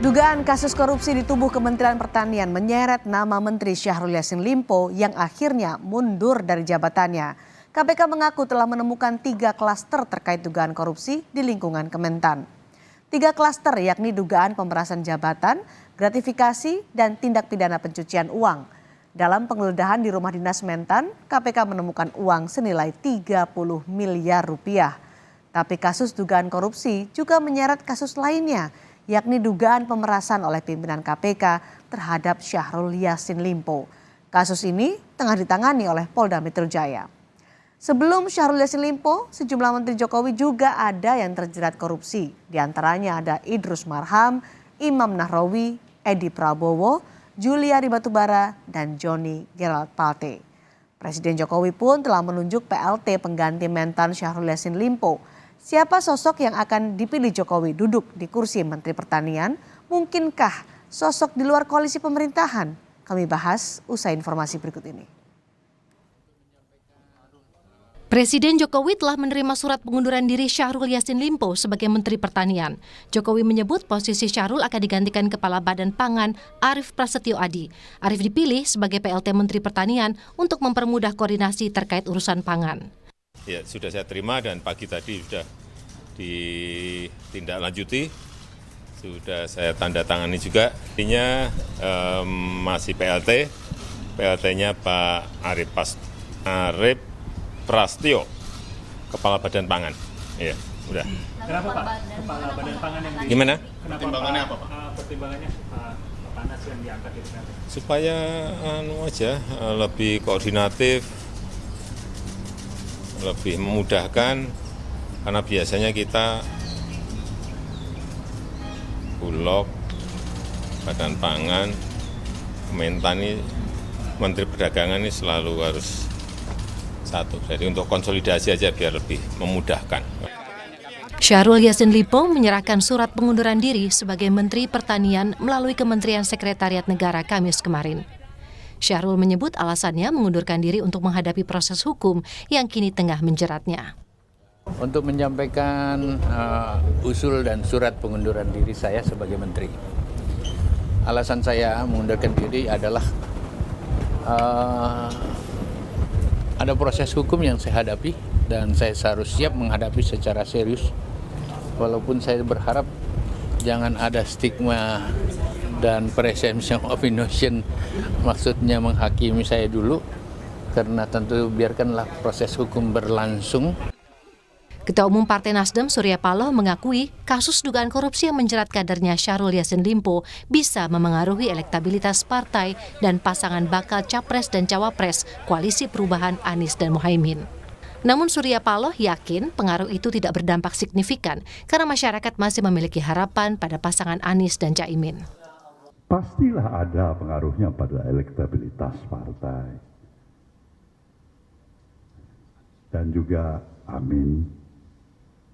Dugaan kasus korupsi di tubuh Kementerian Pertanian menyeret nama Menteri Syahrul Yassin Limpo yang akhirnya mundur dari jabatannya. KPK mengaku telah menemukan 3 klaster terkait dugaan korupsi di lingkungan Kementan. 3 klaster yakni dugaan pemerasan jabatan, gratifikasi, dan tindak pidana pencucian uang. Dalam penggeledahan di rumah dinas Mentan, KPK menemukan uang senilai 30 miliar rupiah. Tapi kasus dugaan korupsi juga menyeret kasus lainnya, yakni dugaan pemerasan oleh pimpinan KPK terhadap Syahrul Yassin Limpo. Kasus ini tengah ditangani oleh Polda Metro Jaya. Sebelum Syahrul Yassin Limpo, sejumlah menteri Jokowi juga ada yang terjerat korupsi. Di antaranya ada Idrus Marham, Imam Nahrawi, Edi Prabowo, Juliari Batubara, dan Johnny Gerald Plate. Presiden Jokowi pun telah menunjuk PLT pengganti Mentan Syahrul Yassin Limpo. Siapa sosok yang akan dipilih Jokowi duduk di kursi Menteri Pertanian? Mungkinkah sosok di luar koalisi pemerintahan? Kami bahas usai informasi berikut ini. Presiden Jokowi telah menerima surat pengunduran diri Syahrul Yassin Limpo sebagai Menteri Pertanian. Jokowi menyebut posisi Syahrul akan digantikan Kepala Badan Pangan Arief Prasetyo Adi. Arief dipilih sebagai PLT Menteri Pertanian untuk mempermudah koordinasi terkait urusan pangan. Ya, sudah saya terima dan pagi tadi sudah ditindaklanjuti, sudah saya tanda tangani juga. Artinya masih PLT-nya Pak Arief Prasetyo, Kepala Badan Pangan. Ya, udah. Kenapa Pak Kepala Badan Pangan yang Gimana? Pertimbangannya apa Pak? Pertimbangannya Pak Panas yang diangkat itu nanti. Supaya lebih koordinatif, lebih memudahkan, karena biasanya kita Bulog, Badan Pangan, Kementan ini, Menteri Perdagangan ini selalu harus satu. Jadi untuk konsolidasi aja biar lebih memudahkan. Syahrul Yassin Limpo menyerahkan surat pengunduran diri sebagai Menteri Pertanian melalui Kementerian Sekretariat Negara Kamis kemarin. Syahrul menyebut alasannya mengundurkan diri untuk menghadapi proses hukum yang kini tengah menjeratnya. Untuk menyampaikan usul dan surat pengunduran diri saya sebagai menteri. Alasan saya mengundurkan diri adalah ada proses hukum yang saya hadapi dan saya harus siap menghadapi secara serius. Walaupun saya berharap jangan ada stigma dan presumption of innocence, maksudnya menghakimi saya dulu, karena tentu biarkanlah proses hukum berlangsung. Ketua Umum Partai Nasdem Surya Paloh mengakui kasus dugaan korupsi yang menjerat kadernya Syahrul Yassin Limpo bisa memengaruhi elektabilitas partai dan pasangan bakal Capres dan Cawapres Koalisi Perubahan Anies dan Muhaimin. Namun Surya Paloh yakin pengaruh itu tidak berdampak signifikan karena masyarakat masih memiliki harapan pada pasangan Anies dan Caimin. Pastilah ada pengaruhnya pada elektabilitas partai. Dan juga Amin,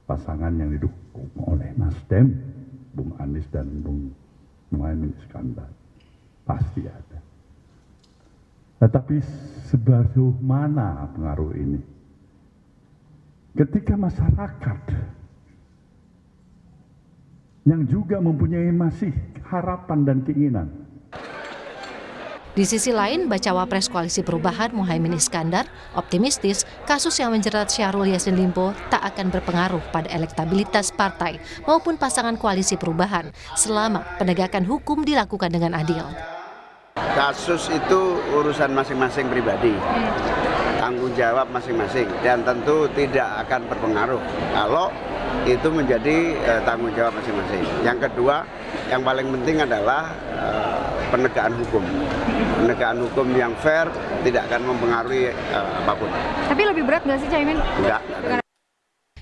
pasangan yang didukung oleh Nasdem, Bung Anies dan Bung Muhaimin Iskandar. Pasti ada. Tetapi sejauh mana pengaruh ini? Ketika masyarakat yang juga mempunyai masih harapan dan keinginan. Di sisi lain, Bacawa Pres Koalisi Perubahan Muhaimin Iskandar optimistis kasus yang menjerat Syahrul Yassin Limpo tak akan berpengaruh pada elektabilitas partai maupun pasangan Koalisi Perubahan selama penegakan hukum dilakukan dengan adil. Kasus itu urusan masing-masing pribadi, tanggung jawab masing-masing, dan tentu tidak akan berpengaruh kalau itu menjadi tanggung jawab masing-masing. Yang kedua, yang paling penting adalah penegakan hukum. Penegakan hukum yang fair tidak akan mempengaruhi apapun. Tapi lebih berat nggak sih Caimin? Enggak.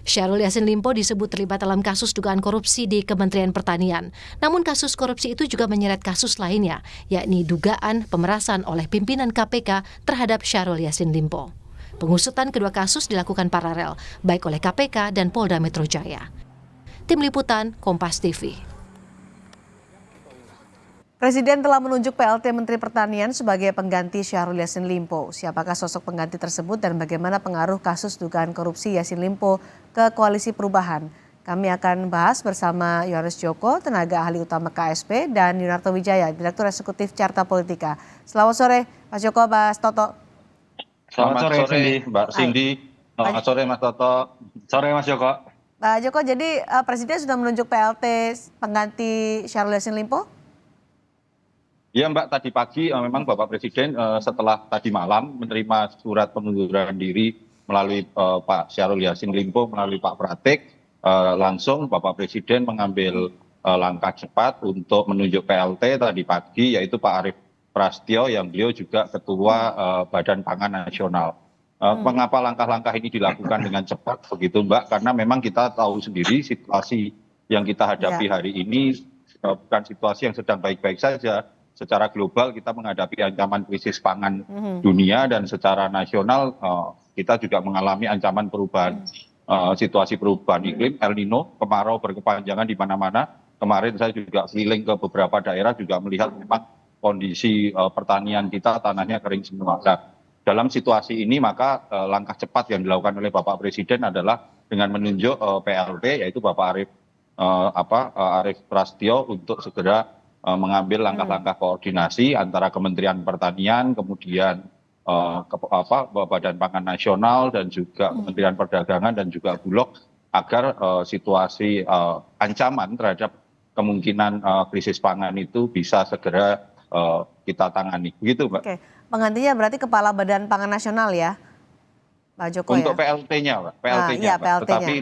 Syahrul Yassin Limpo disebut terlibat dalam kasus dugaan korupsi di Kementerian Pertanian. Namun kasus korupsi itu juga menyeret kasus lainnya, yakni dugaan pemerasan oleh pimpinan KPK terhadap Syahrul Yassin Limpo. Pengusutan kedua kasus dilakukan paralel, baik oleh KPK dan Polda Metro Jaya. Tim Liputan, Kompas TV. Presiden telah menunjuk PLT Menteri Pertanian sebagai pengganti Syahrul Yassin Limpo. Siapakah sosok pengganti tersebut dan bagaimana pengaruh kasus dugaan korupsi Yassin Limpo ke Koalisi Perubahan? Kami akan bahas bersama Yohanes Joko, tenaga ahli utama KSP, dan Yunarto Wijaya, Direktur Eksekutif Carta Politika. Selamat sore, Mas Joko, Mas Toto. Selamat sore, Cindy, Mbak Cindy. Selamat sore, Mas Toto. Sore, Mas Joko. Pak Joko, jadi Presiden sudah menunjuk PLT pengganti Syahrul Yassin Limpo? Iya, Mbak, tadi pagi memang Bapak Presiden setelah tadi malam menerima surat pengunduran diri melalui Pak Syahrul Yassin Limpo, melalui Pak Pratik, langsung Bapak Presiden mengambil langkah cepat untuk menunjuk PLT tadi pagi, yaitu Pak Arief Prasetyo yang beliau juga Ketua Badan Pangan Nasional. Mengapa langkah-langkah ini dilakukan dengan cepat begitu, Mbak? Karena memang kita tahu sendiri situasi yang kita hadapi hari ini bukan situasi yang sedang baik-baik saja. Secara global kita menghadapi ancaman krisis pangan dunia, dan secara nasional kita juga mengalami ancaman perubahan situasi perubahan iklim, El Nino, kemarau berkepanjangan di mana-mana. Kemarin saya juga keliling ke beberapa daerah juga melihat memang kondisi pertanian kita tanahnya kering semua. Nah, dalam situasi ini maka langkah cepat yang dilakukan oleh Bapak Presiden adalah dengan menunjuk PLT, yaitu Bapak Arief Prasetyo, untuk segera mengambil langkah-langkah koordinasi antara Kementerian Pertanian, kemudian Badan Pangan Nasional, dan juga Kementerian Perdagangan dan juga Bulog, agar situasi ancaman terhadap kemungkinan krisis pangan itu bisa segera kita tangani. Begitu, Mbak. Oke, penggantinya berarti Kepala Badan Pangan Nasional ya, Pak Joko? Untuk ya? PLT-nya, Mbak. PLT-nya, iya, Mbak. PLT-nya. Tetapi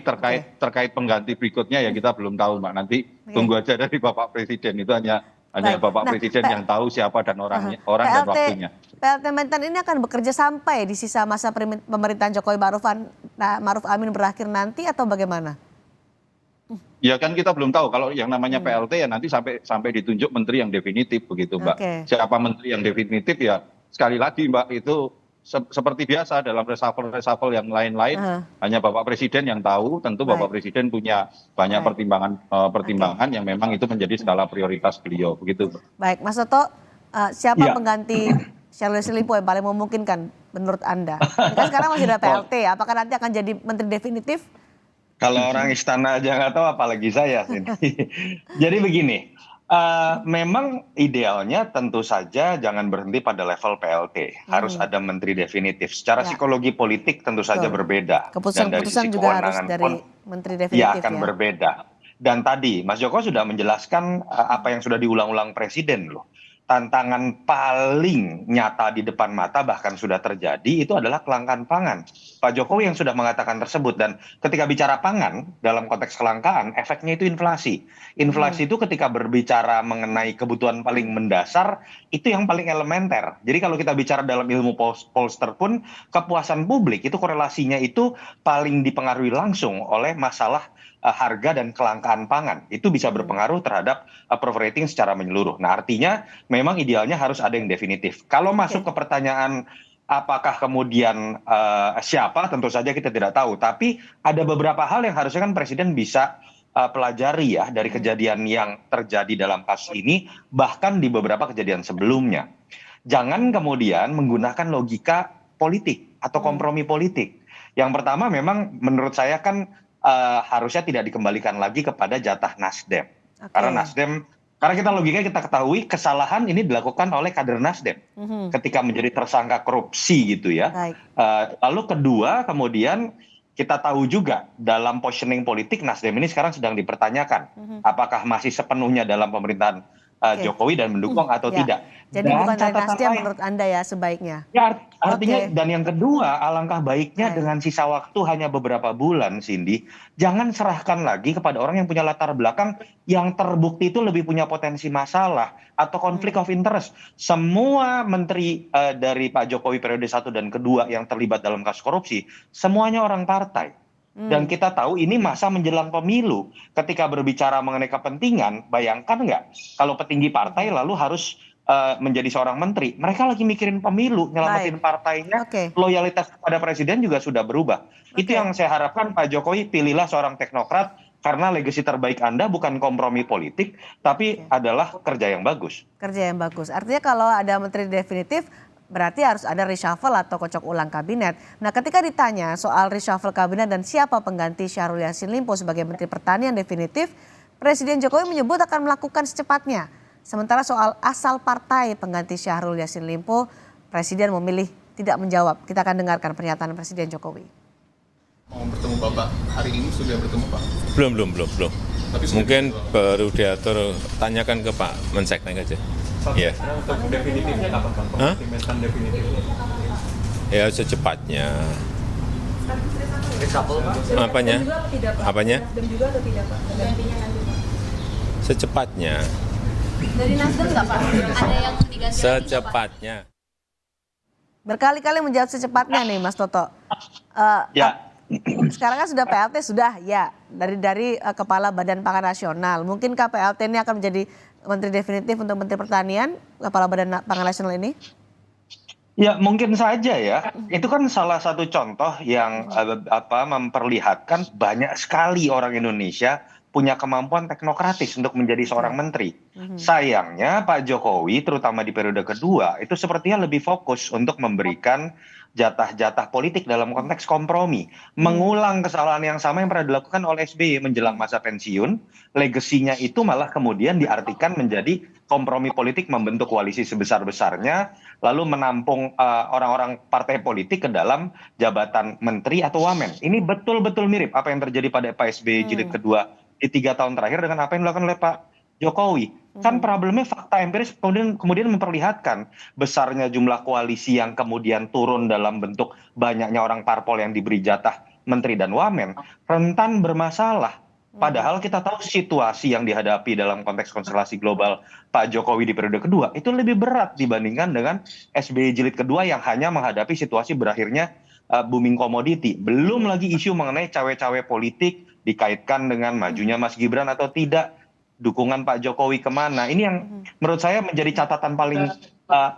terkait pengganti berikutnya ya kita belum tahu, Mbak. Nanti tunggu aja dari Bapak Presiden. Itu hanya Bapak Presiden yang tahu siapa dan orang dan waktunya. PLT Mentan ini akan bekerja sampai di sisa masa pemerintahan Jokowi Maruf Amin berakhir nanti atau bagaimana? Ya kan kita belum tahu, kalau yang namanya PLT ya nanti sampai ditunjuk menteri yang definitif begitu, Mbak. Siapa menteri yang definitif ya sekali lagi, Mbak, itu seperti biasa dalam reshuffle yang lain-lain, hanya Bapak Presiden yang tahu. Tentu Bapak Presiden punya banyak pertimbangan yang memang itu menjadi skala prioritas beliau, begitu. Baik, Mas Toto, siapa pengganti Syahrul Yassin Limpo yang paling memungkinkan menurut Anda? Ini kan sekarang masih ada PLT, apakah nanti akan jadi menteri definitif? Kalau orang istana aja nggak tahu, apalagi saya. Jadi begini, memang idealnya tentu saja jangan berhenti pada level PLT. Harus ada menteri definitif. Secara psikologi politik tentu saja berbeda. Keputusan juga harus dari menteri definitif akan berbeda. Dan tadi Mas Joko sudah menjelaskan apa yang sudah diulang-ulang Presiden loh. Tantangan paling nyata di depan mata bahkan sudah terjadi itu adalah kelangkaan pangan. Pak Jokowi yang sudah mengatakan tersebut, dan ketika bicara pangan dalam konteks kelangkaan, efeknya itu inflasi. Inflasi itu ketika berbicara mengenai kebutuhan paling mendasar, itu yang paling elementer. Jadi kalau kita bicara dalam ilmu Polster pun, kepuasan publik itu korelasinya itu paling dipengaruhi langsung oleh masalah harga dan kelangkaan pangan. Itu bisa berpengaruh terhadap approval rating secara menyeluruh. Nah, artinya memang idealnya harus ada yang definitif. Kalau masuk ke pertanyaan apakah kemudian siapa, tentu saja kita tidak tahu. Tapi ada beberapa hal yang harusnya kan Presiden bisa pelajari ya dari kejadian yang terjadi dalam kasus ini, bahkan di beberapa kejadian sebelumnya. Jangan kemudian menggunakan logika politik atau kompromi politik. Yang pertama memang menurut saya kan harusnya tidak dikembalikan lagi kepada jatah Nasdem. Karena kita logikanya kita ketahui kesalahan ini dilakukan oleh kader Nasdem ketika menjadi tersangka korupsi gitu ya. Lalu kedua, kemudian kita tahu juga dalam positioning politik Nasdem ini sekarang sedang dipertanyakan apakah masih sepenuhnya dalam pemerintahan Jokowi dan mendukung atau tidak. Jadi bukan dari Nasdem menurut Anda ya sebaiknya? Ya, artinya dan yang kedua, alangkah baiknya dengan sisa waktu hanya beberapa bulan, Cindy, jangan serahkan lagi kepada orang yang punya latar belakang yang terbukti itu lebih punya potensi masalah atau konflik of interest. Semua menteri dari Pak Jokowi periode 1 dan kedua yang terlibat dalam kasus korupsi, semuanya orang partai. Dan kita tahu ini masa menjelang pemilu. Ketika berbicara mengenai kepentingan, bayangkan nggak kalau petinggi partai lalu harus menjadi seorang menteri. Mereka lagi mikirin pemilu, nyelamatin partainya, loyalitas kepada presiden juga sudah berubah. Itu yang saya harapkan Pak Jokowi, pilihlah seorang teknokrat, karena legasi terbaik Anda bukan kompromi politik, tapi adalah kerja yang bagus. Kerja yang bagus. Artinya kalau ada menteri definitif, berarti harus ada reshuffle atau kocok ulang kabinet. Nah, ketika ditanya soal reshuffle kabinet dan siapa pengganti Syahrul Yassin Limpo sebagai Menteri Pertanian definitif, Presiden Jokowi menyebut akan melakukan secepatnya. Sementara soal asal partai pengganti Syahrul Yassin Limpo, Presiden memilih tidak menjawab. Kita akan dengarkan pernyataan Presiden Jokowi. Mau bertemu Bapak hari ini sudah bertemu Pak? Belum. Tapi Mungkin baru diatur, tanyakan ke Pak Menseknek aja. Ya. Untuk definitifnya kapan Pak? Pemerintahan definitifnya? Ya secepatnya. Apanya? Apanya? Secepatnya. Dari Nasdem nggak Pak? Ada yang diganti? Secepatnya. Berkali-kali menjawab secepatnya nih Mas Toto. Ya. Sekarang kan sudah PLT sudah ya dari Kepala Badan Pangan Nasional. Mungkinkah PLT ini akan menjadi Menteri definitif untuk Menteri Pertanian, Kepala Badan Pangan Nasional ini? Ya mungkin saja ya. Itu kan salah satu contoh yang memperlihatkan banyak sekali orang Indonesia punya kemampuan teknokratis untuk menjadi seorang menteri. Sayangnya Pak Jokowi terutama di periode kedua itu sepertinya lebih fokus untuk memberikan jatah-jatah politik dalam konteks kompromi. Mengulang kesalahan yang sama yang pernah dilakukan oleh SBY menjelang masa pensiun. Legasinya itu malah kemudian diartikan menjadi kompromi politik membentuk koalisi sebesar-besarnya. Lalu menampung orang-orang partai politik ke dalam jabatan menteri atau wamen. Ini betul-betul mirip apa yang terjadi pada Pak SBY jilid kedua di 3 tahun terakhir dengan apa yang dilakukan oleh Pak Jokowi. Kan problemnya fakta empiris kemudian memperlihatkan besarnya jumlah koalisi yang kemudian turun dalam bentuk banyaknya orang parpol yang diberi jatah menteri dan wamen rentan bermasalah. Padahal kita tahu situasi yang dihadapi dalam konteks konstelasi global Pak Jokowi di periode kedua itu lebih berat dibandingkan dengan SBY jilid kedua yang hanya menghadapi situasi berakhirnya booming komoditi. Belum lagi isu mengenai cawe-cawe politik dikaitkan dengan majunya Mas Gibran atau tidak, dukungan Pak Jokowi kemana. Ini yang menurut saya menjadi catatan paling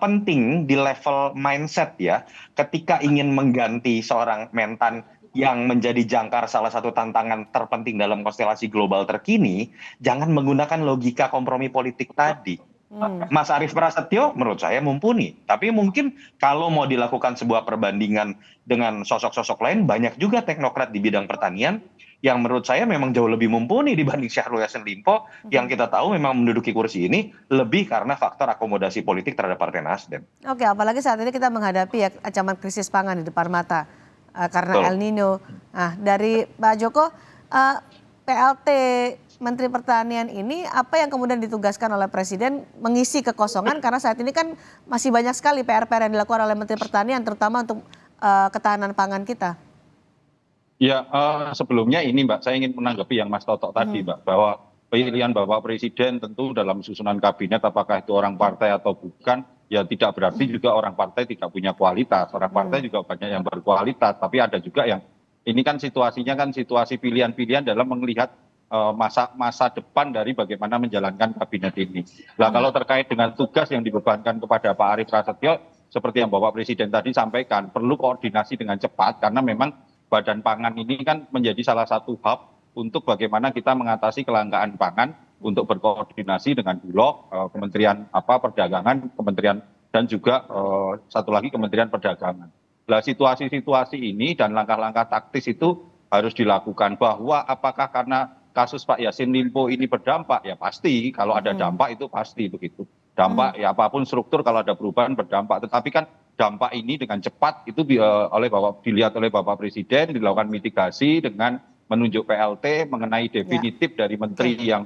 penting di level mindset ya. Ketika ingin mengganti seorang mentan yang menjadi jangkar salah satu tantangan terpenting dalam konstelasi global terkini, jangan menggunakan logika kompromi politik tadi. Mas Arief Prasetyo menurut saya mumpuni. Tapi mungkin kalau mau dilakukan sebuah perbandingan dengan sosok-sosok lain, banyak juga teknokrat di bidang pertanian yang menurut saya memang jauh lebih mumpuni dibanding Syahrul Yassin Limpo yang kita tahu memang menduduki kursi ini lebih karena faktor akomodasi politik terhadap Partai Nasdem. Oke, apalagi saat ini kita menghadapi ya ancaman krisis pangan di depan mata karena El Nino. Nah, dari Pak Joko, PLT Menteri Pertanian ini apa yang kemudian ditugaskan oleh Presiden mengisi kekosongan karena saat ini kan masih banyak sekali PR-PR yang dilakukan oleh Menteri Pertanian terutama untuk ketahanan pangan kita. Ya, sebelumnya ini Mbak, saya ingin menanggapi yang Mas Toto tadi Mbak, bahwa pilihan Bapak Presiden tentu dalam susunan kabinet apakah itu orang partai atau bukan, ya tidak berarti juga orang partai tidak punya kualitas. Orang partai juga banyak yang berkualitas, tapi ada juga yang ini kan situasinya kan situasi pilihan-pilihan dalam melihat masa depan dari bagaimana menjalankan kabinet ini. Nah, kalau terkait dengan tugas yang dibebankan kepada Pak Arief Prasetyo, seperti yang Bapak Presiden tadi sampaikan, perlu koordinasi dengan cepat karena memang Badan Pangan ini kan menjadi salah satu hub untuk bagaimana kita mengatasi kelangkaan pangan untuk berkoordinasi dengan Bulog, Kementerian Perdagangan, Kementerian dan juga satu lagi Kementerian Perdagangan. Nah, situasi-situasi ini dan langkah-langkah taktis itu harus dilakukan bahwa apakah karena kasus Pak Yassin Limpo ini berdampak, ya pasti kalau ada dampak itu pasti begitu. Dampak ya apapun struktur kalau ada perubahan berdampak, tetapi kan dampak ini dengan cepat itu dilihat oleh Bapak Presiden, dilakukan mitigasi dengan menunjuk PLT mengenai definitif dari menteri yang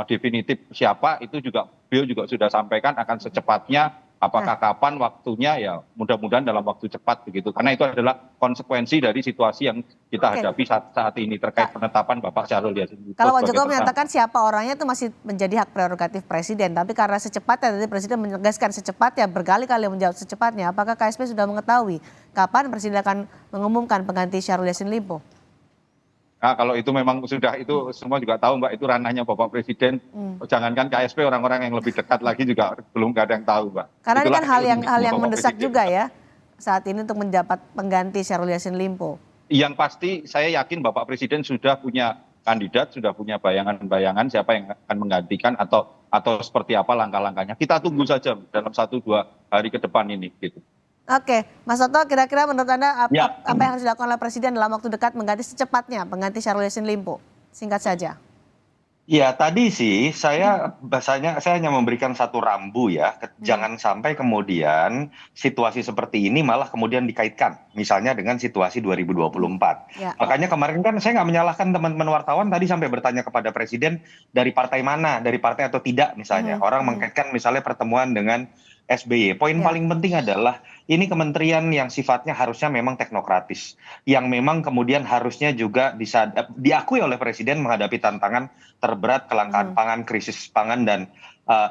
definitif siapa itu juga beliau juga sudah sampaikan akan secepatnya. Apakah kapan waktunya, ya mudah-mudahan dalam waktu cepat begitu. Karena itu adalah konsekuensi dari situasi yang kita hadapi saat ini terkait penetapan Bapak Syahrul Yassin Limpo. Kalau Pak Jokowi menyatakan siapa orangnya itu masih menjadi hak prerogatif Presiden. Tapi karena secepatnya, tadi Presiden menegaskan secepatnya, berkali-kali menjawab secepatnya. Apakah KSP sudah mengetahui kapan Presiden akan mengumumkan pengganti Syahrul Yassin Limpo? Nah, kalau itu memang sudah itu semua juga tahu Mbak, itu ranahnya Bapak Presiden. Jangankan KSP, orang-orang yang lebih dekat lagi juga belum ada yang tahu Mbak. Karena itulah ini kan hal yang mendesak Presiden juga ya saat ini untuk menjabat pengganti Syahrul Yassin Limpo. Yang pasti saya yakin Bapak Presiden sudah punya kandidat, sudah punya bayangan-bayangan siapa yang akan menggantikan atau seperti apa langkah-langkahnya. Kita tunggu saja dalam 1-2 hari ke depan ini gitu. Oke, Mas Toto, kira-kira menurut Anda Ya. apa yang harus dilakukan oleh Presiden dalam waktu dekat mengganti secepatnya pengganti Syahrul Yassin Limpo? Singkat saja. Ya, tadi sih saya hanya memberikan satu rambu ya. Jangan sampai kemudian situasi seperti ini malah kemudian dikaitkan misalnya dengan situasi 2024. Ya. Makanya kemarin kan saya nggak menyalahkan teman-teman wartawan tadi sampai bertanya kepada Presiden dari partai mana, dari partai atau tidak misalnya. Orang mengkaitkan misalnya pertemuan dengan SBY. Poin Ya. paling penting adalah ini kementerian yang sifatnya harusnya memang teknokratis, yang memang kemudian harusnya juga bisa diakui oleh Presiden menghadapi tantangan terberat kelangkaan pangan, krisis pangan dan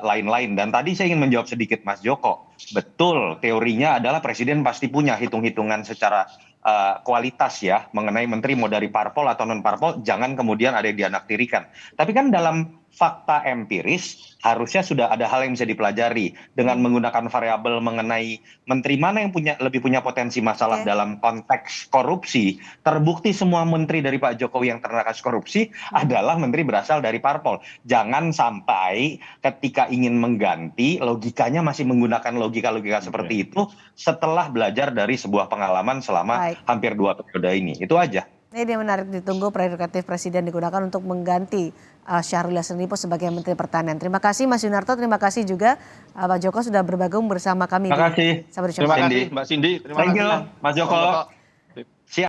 lain-lain. Dan tadi saya ingin menjawab sedikit Mas Joko. Betul, teorinya adalah Presiden pasti punya hitung-hitungan secara kualitas ya mengenai menteri mau dari parpol atau non parpol, jangan kemudian ada yang dianaktirikan. Tapi kan dalam fakta empiris harusnya sudah ada hal yang bisa dipelajari dengan menggunakan variabel mengenai menteri mana yang lebih punya potensi masalah dalam konteks korupsi. Terbukti semua menteri dari Pak Jokowi yang terkena kasus korupsi adalah menteri berasal dari parpol. Jangan sampai ketika ingin mengganti logikanya masih menggunakan logika-logika seperti itu setelah belajar dari sebuah pengalaman selama hampir 2 periode ini. Itu aja. Ini dia menarik, ditunggu prerogatif Presiden digunakan untuk mengganti Syahrul Yassin Limpo sebagai Menteri Pertanian. Terima kasih Mas Yunarto, terima kasih juga Pak Joko sudah bergabung bersama kami. Terima kasih. Sampai Terima jumpa. kasih Mbak Cindy. Thank you Mas Joko.